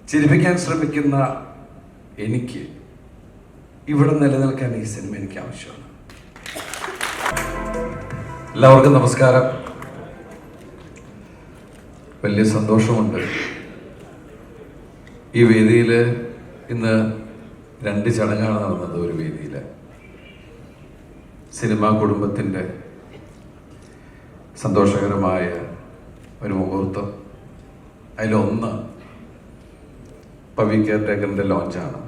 ചിരിപ്പിക്കാൻ ശ്രമിക്കുന്ന എനിക്ക് ഇവിടെ നിലനിൽക്കാൻ ഈ സിനിമ എനിക്ക് ആവശ്യമാണ്. എല്ലാവർക്കും നമസ്കാരം. വലിയ സന്തോഷമുണ്ട്. ഈ വേദിയിൽ ഇന്ന് 2 ചടങ്ങാണ് നടന്നത്. ഒരു വേദിയിൽ സിനിമാ കുടുംബത്തിൻ്റെ സന്തോഷകരമായ ഒരു മുഹൂർത്തം. അതിലൊന്ന് പവി കെയർ ടേക്കറിൻ്റെ ലോഞ്ചാണ്.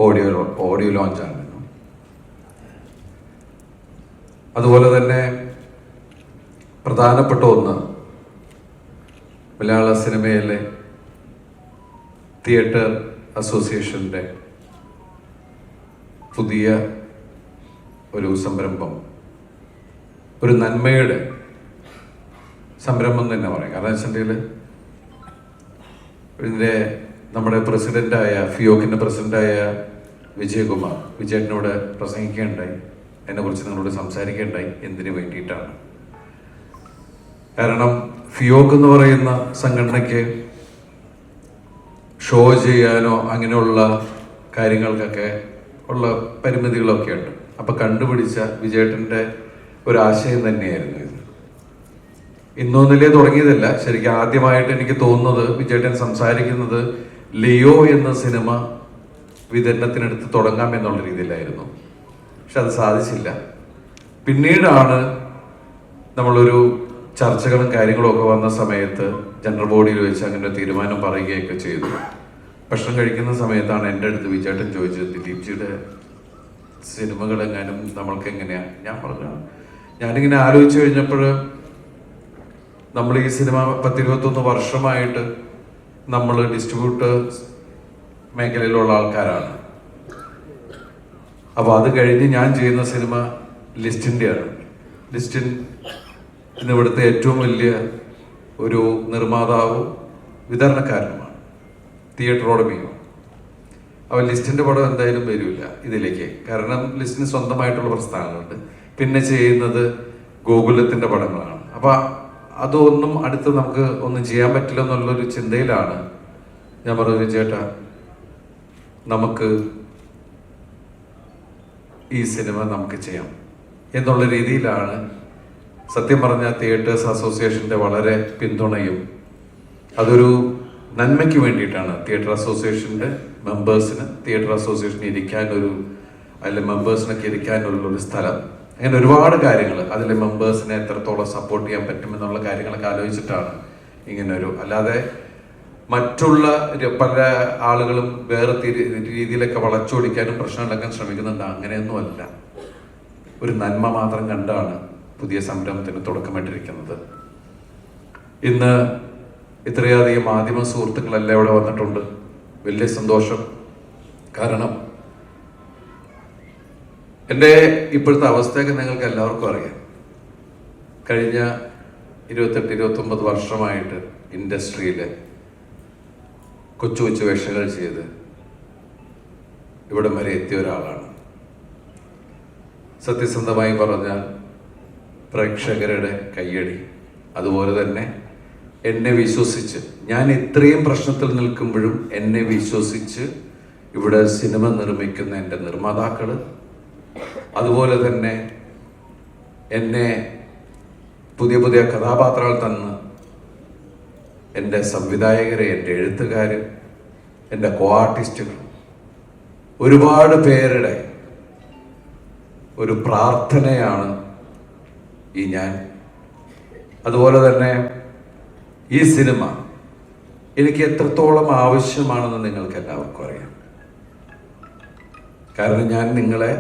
ഓഡിയോ ലോഞ്ചാണ്. അതുപോലെ തന്നെ പ്രധാനപ്പെട്ട ഒന്ന്, മലയാള സിനിമയിലെ തിയേറ്റർ അസോസിയേഷൻ്റെ പുതിയ ഒരു സംരംഭം, ഒരു നന്മയുടെ സംരംഭം തന്നെ പറയാം. കാരണം വെച്ചിട്ടുണ്ടെങ്കിൽ ഇതിൻ്റെ നമ്മുടെ പ്രസിഡൻ്റായ ഫിയോക്കിൻ്റെ പ്രസിഡൻ്റായ വിജയേട്ടനോട് പ്രസംഗിക്കുകയുണ്ടായി. എന്നെക്കുറിച്ച് നിങ്ങളോട് സംസാരിക്കുകയുണ്ടായി. എന്തിനു വേണ്ടിയിട്ടാണ്? കാരണം ഫിയോക്ക് എന്ന് പറയുന്ന സംഘടനയ്ക്ക് ഷോ ചെയ്യാനോ അങ്ങനെയുള്ള കാര്യങ്ങൾക്കൊക്കെ ഉള്ള പരിമിതികളൊക്കെ ഉണ്ട്. അപ്പം കണ്ടുപിടിച്ച വിജയേട്ടൻ്റെ ഒരാശയം തന്നെയായിരുന്നു ഇത്. ഇന്നൊന്നിലേ തുടങ്ങിയതല്ല. ശരിക്കും ആദ്യമായിട്ട് എനിക്ക് തോന്നുന്നത് വിജയേട്ടൻ സംസാരിക്കുന്നത് ലിയോ എന്ന സിനിമ വിതരണത്തിനടുത്ത് തുടങ്ങാം എന്നുള്ള രീതിയിലായിരുന്നു. പക്ഷെ അത് സാധിച്ചില്ല. പിന്നീടാണ് നമ്മളൊരു ചർച്ചകളും കാര്യങ്ങളും ഒക്കെ വന്ന സമയത്ത് ജനറൽ ബോഡിയിൽ വെച്ച് അങ്ങനെ തീരുമാനം പറയുകയൊക്കെ ചെയ്തു. ഭക്ഷണം കഴിക്കുന്ന സമയത്താണ് എൻ്റെ അടുത്ത് വിജയേട്ടൻ ചോദിച്ചത്, ദിലീപ്ജിയുടെ സിനിമകളെങ്ങാനും നമ്മൾക്ക് എങ്ങനെയാണ്? ഞാൻ പറഞ്ഞു, ഞാനിങ്ങനെ ആലോചിച്ച് കഴിഞ്ഞപ്പോൾ നമ്മൾ ഈ സിനിമ 10-21 വർഷമായിട്ട് നമ്മൾ ഡിസ്ട്രിബ്യൂട്ടേഴ്സ് മേഖലയിലുള്ള ആൾക്കാരാണ്. അപ്പോൾ അത് കഴിഞ്ഞ് ഞാൻ ചെയ്യുന്ന സിനിമ ലിസ്റ്റിൻ്റെയാണ്. ലിസ്റ്റിൻ ഇന്ന് ഇവിടുത്തെ ഏറ്റവും വലിയ ഒരു നിർമ്മാതാവും വിതരണക്കാരനുമാണ്, തിയേറ്റർ ഉടമയും. അപ്പോൾ ലിസ്റ്റിൻ്റെ പടം എന്തായാലും വരില്ല ഇതിലേക്ക്. കാരണം ലിസ്റ്റിന് സ്വന്തമായിട്ടുള്ള പ്രസ്ഥാനങ്ങളുണ്ട്. പിന്നെ ചെയ്യുന്നത് ഗോകുലത്തിൻ്റെ പടങ്ങളാണ്. അപ്പോൾ അതൊന്നും അടുത്ത് നമുക്ക് ഒന്നും ചെയ്യാൻ പറ്റില്ല എന്നുള്ളൊരു ചിന്തയിലാണ് ഞാൻ പറഞ്ഞു, ചേട്ടാ നമുക്ക് ഈ സിനിമ നമുക്ക് ചെയ്യാം എന്നുള്ള രീതിയിലാണ്. സത്യം പറഞ്ഞാൽ തിയേറ്റേഴ്സ് അസോസിയേഷൻ്റെ വളരെ പിന്തുണയും അതൊരു നന്മയ്ക്ക് വേണ്ടിയിട്ടാണ്. തിയേറ്റർ അസോസിയേഷൻ്റെ മെമ്പേഴ്സിന് തിയേറ്റർ അസോസിയേഷന് ഇരിക്കാനൊരു, അതിലെ മെമ്പേഴ്സിനൊക്കെ ഇരിക്കാനുള്ളൊരു സ്ഥലം, അങ്ങനെ ഒരുപാട് കാര്യങ്ങൾ, അതിലെ മെമ്പേഴ്സിനെ എത്രത്തോളം സപ്പോർട്ട് ചെയ്യാൻ പറ്റുമെന്നുള്ള കാര്യങ്ങളൊക്കെ ആലോചിച്ചിട്ടാണ് ഇങ്ങനൊരു. അല്ലാതെ മറ്റുള്ള പല ആളുകളും വേറെ രീതിയിലൊക്കെ വളച്ചൊടിക്കാനും പ്രശ്നം ഉണ്ടാക്കാൻ ശ്രമിക്കുന്നുണ്ട്. അങ്ങനെയൊന്നുമല്ല. ഒരു നന്മ മാത്രം കണ്ടാണ് പുതിയ സംരംഭത്തിന് തുടക്കമിട്ടിരിക്കുന്നത്. ഇന്ന് ഇത്രയധികം മാധ്യമ സുഹൃത്തുക്കളെല്ലാം ഇവിടെ വന്നിട്ടുണ്ട്. വലിയ സന്തോഷം. കാരണം എൻ്റെ ഇപ്പോഴത്തെ അവസ്ഥയൊക്കെ നിങ്ങൾക്ക് എല്ലാവർക്കും അറിയാം. കഴിഞ്ഞ 28-29 വർഷമായിട്ട് ഇൻഡസ്ട്രിയിൽ കൊച്ചു കൊച്ചു വേഷങ്ങൾ ചെയ്ത് ഇവിടം വരെ എത്തിയ ഒരാളാണ്. സത്യസന്ധമായി പറഞ്ഞാൽ പ്രേക്ഷകരുടെ കയ്യടി, അതുപോലെ തന്നെ എന്നെ വിശ്വസിച്ച്, ഞാൻ ഇത്രയും പ്രശ്നത്തിൽ നിൽക്കുമ്പോഴും എന്നെ വിശ്വസിച്ച് ഇവിടെ സിനിമ നിർമ്മിക്കുന്ന എൻ്റെ നിർമ്മാതാക്കൾ, അതുപോലെ തന്നെ എന്നെ പുതിയ പുതിയ കഥാപാത്രങ്ങൾ തന്ന് എൻ്റെ സംവിധായകരെ, എൻ്റെ എഴുത്തുകാർ, എൻ്റെ കോ ആർട്ടിസ്റ്റുകൾ, ഒരുപാട് പേരുടെ ഒരു പ്രാർത്ഥനയാണ് ഈ ഞാൻ. അതുപോലെ തന്നെ ഈ സിനിമ എനിക്ക് എത്രത്തോളം ആവശ്യമാണെന്ന് നിങ്ങൾക്ക് എല്ലാവർക്കും അറിയാം. കാരണം ഞാൻ നിങ്ങളെ,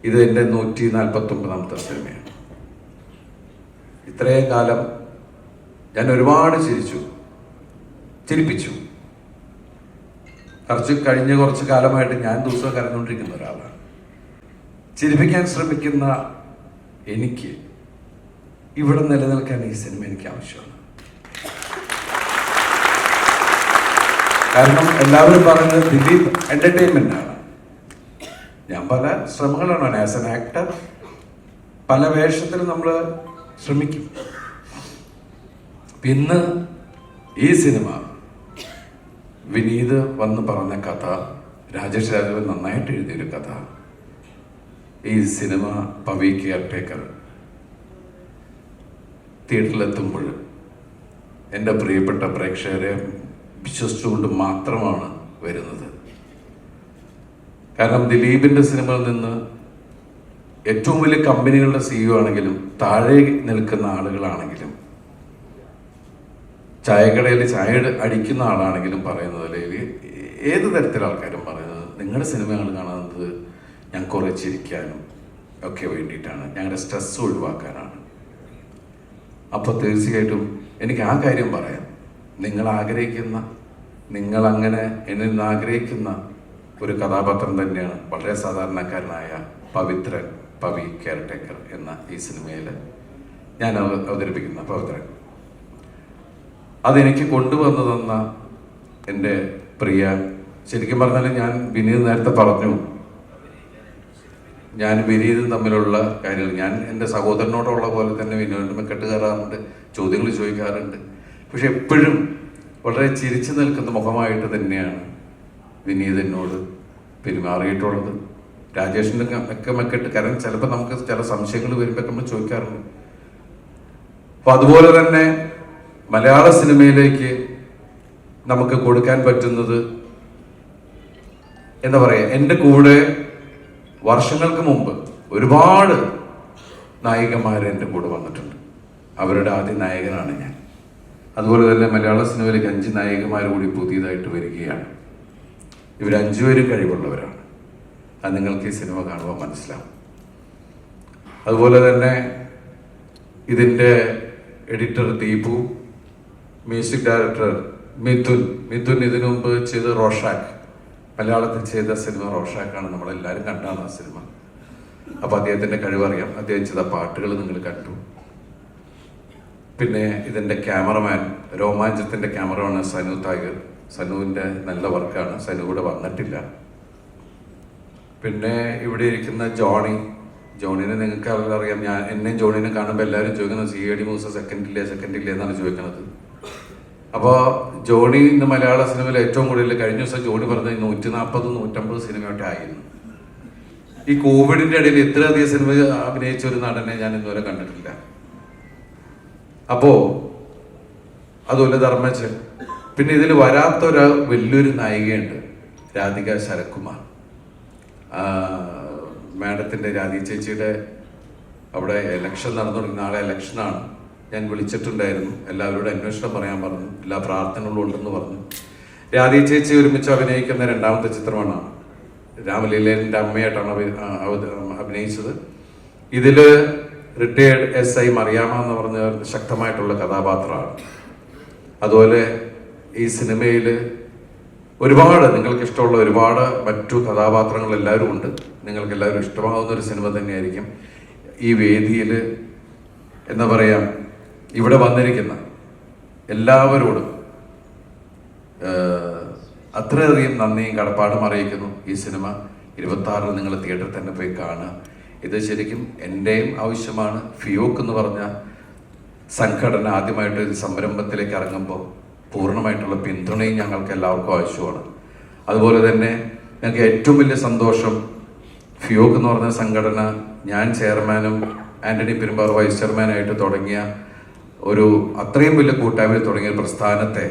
ഇത് എൻ്റെ 149ാമത്തെ സിനിമയാണ്. ഇത്രയും കാലം ഞാൻ ഒരുപാട് ചിരിപ്പിച്ചു. കഴിഞ്ഞ കുറച്ച് കാലമായിട്ട് ഞാൻ ദിവസവും കരഞ്ഞുകൊണ്ടിരിക്കുന്ന ഒരാളാണ്. ചിരിപ്പിക്കാൻ ശ്രമിക്കുന്ന എനിക്ക് ഇവിടെ നിലനിൽക്കാൻ ഈ സിനിമ എനിക്ക് ആവശ്യമാണ്. കാരണം എല്ലാവരും പറയുന്നത് ദിലീപ് എന്റർടൈൻമെന്റ് ആണ്. ഞാൻ പല ശ്രമങ്ങളാണ് ആസ് എൻ ആക്ടർ, പല വേഷത്തിൽ നമ്മൾ ശ്രമിക്കും. ഇന്ന് ഈ സിനിമ വിനീത് വന്ന് പറഞ്ഞ കഥ, രാജേഷ് രാഘവൻ നന്നായിട്ട് എഴുതിയൊരു കഥ. ഈ സിനിമ പവി കെയർടേക്കർ തിയേറ്ററിലെത്തുമ്പോൾ എൻ്റെ പ്രിയപ്പെട്ട പ്രേക്ഷകരെ വിശ്വസിച്ചുകൊണ്ട് മാത്രമാണ് വരുന്നത്. കാരണം ദിലീപിൻ്റെ സിനിമയിൽ നിന്ന് ഏറ്റവും വലിയ കമ്പനികളുടെ CEO ആണെങ്കിലും താഴെ നിൽക്കുന്ന ആളുകളാണെങ്കിലും ചായക്കടയിൽ ചായ അടിക്കുന്ന ആളാണെങ്കിലും പറയുന്നത്, ഏത് തരത്തിലുള്ള ആൾക്കാരും പറയുന്നത്, നിങ്ങളുടെ സിനിമകൾ കാണുന്നത് ഞാൻ കുറേ ചിരിക്കാനും ഒക്കെ വേണ്ടിയിട്ടാണ്, ഞങ്ങളുടെ സ്ട്രെസ് ഒഴിവാക്കാനാണ്. അപ്പോൾ തീർച്ചയായിട്ടും എനിക്ക് ആ കാര്യം പറയാം. നിങ്ങൾ ആഗ്രഹിക്കുന്ന, നിങ്ങളങ്ങനെ എന്നിൽ നിന്ന് ആഗ്രഹിക്കുന്ന ഒരു കഥാപാത്രം തന്നെയാണ് വളരെ സാധാരണക്കാരനായ പവി കെയർടേക്കർ എന്ന ഈ സിനിമയിൽ ഞാൻ അവതരിപ്പിക്കുന്ന പവിത്രൻ. അതെനിക്ക് കൊണ്ടുവന്നു തന്ന എൻ്റെ പ്രിയ, ശരിക്കും പറഞ്ഞാൽ ഞാൻ വിനീത് നേരത്തെ പറഞ്ഞു, ഞാൻ വിനീതും തമ്മിലുള്ള കാര്യങ്ങൾ, ഞാൻ എൻ്റെ സഹോദരനോടുള്ള പോലെ തന്നെ വിനോദം കെട്ടുകയറാറുണ്ട്, ചോദ്യങ്ങൾ ചോദിക്കാറുണ്ട്. പക്ഷെ എപ്പോഴും വളരെ ചിരിച്ചു നിൽക്കുന്ന മുഖമായിട്ട് തന്നെയാണ് വിനീതിനോട് പെരുമാറിയിട്ടുള്ളത്. രാജേഷിൻ്റെ ഒക്കെ മെക്കിട്ട്, കാരണം ചിലപ്പോൾ നമുക്ക് ചില സംശയങ്ങൾ വരുമ്പോൾ നമ്മൾ ചോദിക്കാറുണ്ട്. അപ്പം അതുപോലെ തന്നെ മലയാള സിനിമയിലേക്ക് നമുക്ക് കൊടുക്കാൻ പറ്റുന്നത് എന്താ പറയുക, എൻ്റെ കൂടെ വർഷങ്ങൾക്ക് മുമ്പ് ഒരുപാട് നായികമാർ എൻ്റെ കൂടെ വന്നിട്ടുണ്ട്. അവരുടെ ആദ്യ നായകനാണ് ഞാൻ. അതുപോലെ തന്നെ മലയാള സിനിമയിലേക്ക് 5 നായികമാർ കൂടി പുതിയതായിട്ട് വരികയാണ്. ഇവർ 5 പേരും കഴിവുള്ളവരാണ്. അത് നിങ്ങൾക്ക് ഈ സിനിമ കാണുമ്പോൾ മനസ്സിലാവും. അതുപോലെ തന്നെ ഇതിൻ്റെ editor Deepu, music director Mithun ഇതിനു മുമ്പ് ചെയ്ത റോഷാക്ക്, മലയാളത്തിൽ ചെയ്ത സിനിമ റോഷാക്കാണ്, നമ്മളെല്ലാവരും കണ്ടാണ് ആ സിനിമ. അപ്പോൾ അദ്ദേഹത്തിൻ്റെ കഴിവറിയാം. അദ്ദേഹം ചെയ്ത പാട്ടുകൾ നിങ്ങൾ കണ്ടു. പിന്നെ ഇതിൻ്റെ ക്യാമറമാൻ, രോമാഞ്ചത്തിൻ്റെ ക്യാമറമാൻ സനു താഗർ. സനുവിൻ്റെ നല്ല വർക്കാണ്. സനു ഇവിടെ വന്നിട്ടില്ല. പിന്നെ ഇവിടെ ഇരിക്കുന്ന ജോണിനെ നിങ്ങൾക്ക് അറിയാം. എന്നെയും ജോണിനെ കാണുമ്പോൾ എല്ലാവരും ചോദിക്കുന്നത് CID മൂസ സെക്കൻഡില്ലേ എന്നാണ് ചോദിക്കുന്നത്. അപ്പോൾ ജോണി ഇന്ന് മലയാള സിനിമയിൽ ഏറ്റവും കൂടുതൽ, കഴിഞ്ഞ ദിവസം ജോണി പറഞ്ഞത് 140-150 സിനിമയൊക്കെ ആയിരുന്നു. ഈ കോവിഡിൻ്റെ ഇടയിൽ ഇത്രയധികം സിനിമ അഭിനയിച്ച ഒരു നടനെ ഞാൻ ഇന്നുവരെ കണ്ടിട്ടില്ല. അപ്പോൾ അതുപോലെ ധർമ്മജൻ. പിന്നെ ഇതിൽ വരാത്തൊരു വലിയൊരു നായികയുണ്ട്, രാധിക ശരത്കുമാർ. മാഡത്തിൻ്റെ രാധിക ചേച്ചിയുടെ അവിടെ ഇലക്ഷൻ നടന്നു. നാളെ ഇലക്ഷനാണ്. ഞാൻ വിളിച്ചിട്ടുണ്ടായിരുന്നു. എല്ലാവരോടും അന്വേഷണം പറയാൻ പറഞ്ഞു, എല്ലാ പ്രാർത്ഥനകളും ഉണ്ടെന്ന് പറഞ്ഞു. രാധിക ചേച്ചി ഒരുമിച്ച് അഭിനയിക്കുന്ന 2ാമത്തെ ചിത്രമാണ്. രാമലീലേൻ്റെ അമ്മയായിട്ടാണ് അഭിനയിച്ചത്. ഇതിൽ റിട്ടയേർഡ് SI മറിയാമ്മ എന്ന് പറഞ്ഞ ശക്തമായിട്ടുള്ള കഥാപാത്രമാണ്. അതുപോലെ ഈ സിനിമയിൽ ഒരുപാട് നിങ്ങൾക്ക് ഇഷ്ടമുള്ള ഒരുപാട് മറ്റു കഥാപാത്രങ്ങൾ എല്ലാവരും ഉണ്ട്. നിങ്ങൾക്ക് എല്ലാവരും ഇഷ്ടമാകുന്ന ഒരു സിനിമ തന്നെയായിരിക്കും. ഈ വേദിയിൽ എന്താ പറയുക, ഇവിടെ വന്നിരിക്കുന്ന എല്ലാവരോടും അത്രയധികം നന്ദിയും കടപ്പാടും അറിയിക്കുന്നു. ഈ സിനിമ 26 നിങ്ങൾ തിയേറ്ററിൽ തന്നെ പോയി കാണുക. ഇത് ശരിക്കും എൻ്റെയും ആവശ്യമാണ്. ഫിയോക്ക് എന്ന് പറഞ്ഞ സംഘടന ആദ്യമായിട്ട് ഒരു സംരംഭത്തിലേക്ക് ഇറങ്ങുമ്പോൾ പൂർണ്ണമായിട്ടുള്ള പിന്തുണയും ഞങ്ങൾക്ക് എല്ലാവർക്കും ആവശ്യമാണ്. അതുപോലെ തന്നെ ഞങ്ങൾക്ക് ഏറ്റവും വലിയ സന്തോഷം, ഫിയോക്ക് എന്ന് പറഞ്ഞ സംഘടന ഞാൻ ചെയർമാനും ആൻ്റണി പെരുമ്പാർ വൈസ് ചെയർമാനായിട്ട് തുടങ്ങിയ ഒരു അത്രയും വലിയ കൂട്ടായ്മയിൽ തുടങ്ങിയ പ്രസ്ഥാനത്തെ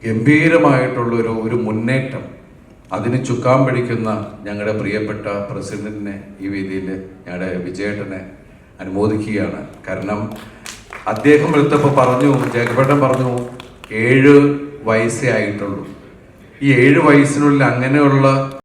ഗംഭീരമായിട്ടുള്ളൊരു മുന്നേറ്റം, അതിന് ചുക്കാൻ പിടിക്കുന്ന ഞങ്ങളുടെ പ്രിയപ്പെട്ട പ്രസിഡന്റിനെ ഈ വേദിയിൽ ഞങ്ങളുടെ വിജയേട്ടനെ അനുമോദിക്കുകയാണ്. കാരണം അദ്ദേഹം എടുത്തപ്പോൾ പറഞ്ഞു, ജഗപേട്ടൻ പറഞ്ഞു 7 വയസ്സേ ആയിട്ടുള്ളൂ. ഈ 7 വയസ്സിനുള്ളിൽ അങ്ങനെയുള്ള